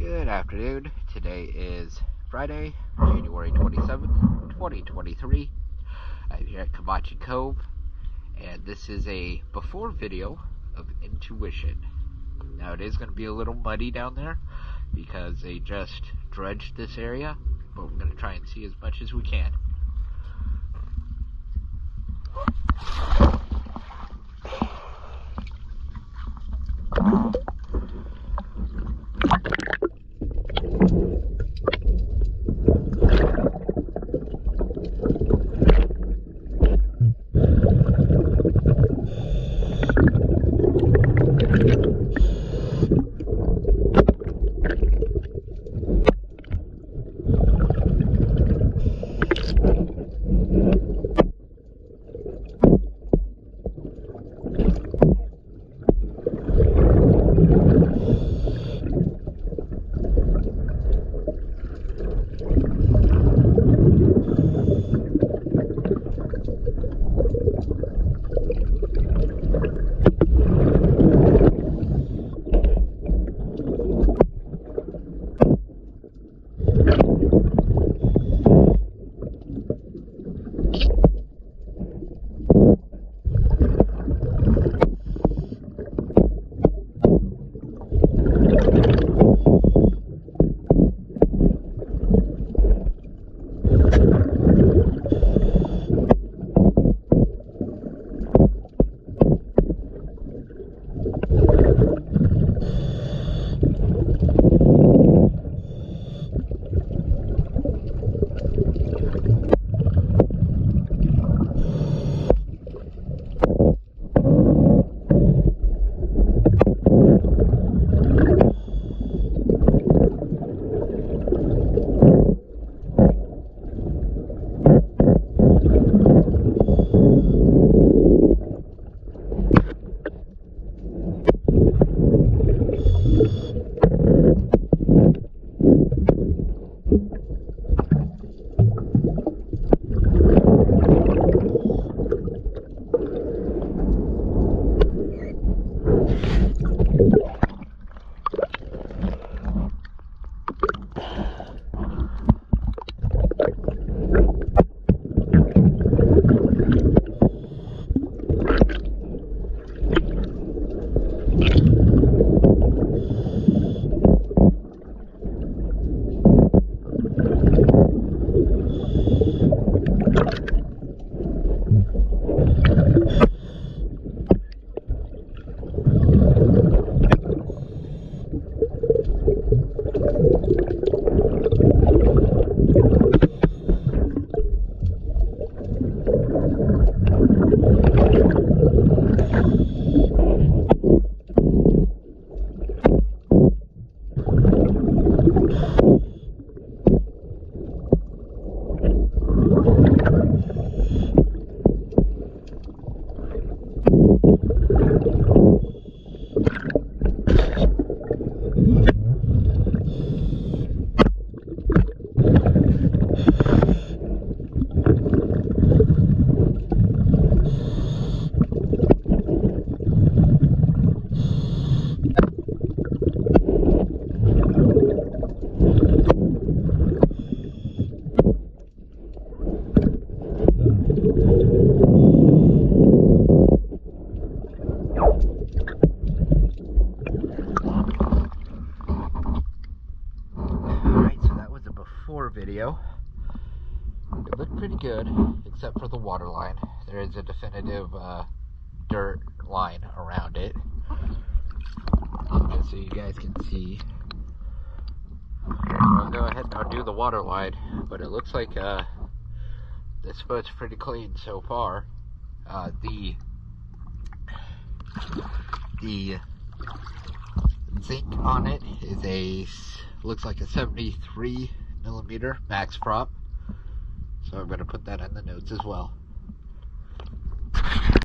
Good afternoon. Today is Friday, January 27th, 2023. I'm here at Kavachi Cove, and this is a before video of Intuition. Now it is going to be a little muddy down there because they just dredged this area, but we're going to try and see as much as we can. Video. It looked pretty good, except for the water line. There is a definitive dirt line around it, just so you guys can see. I'll go ahead and I'll do the water line, but it looks like this boat's pretty clean so far. The zinc on it is looks like a 73 millimeter max prop, so I'm going to put that in the notes as well.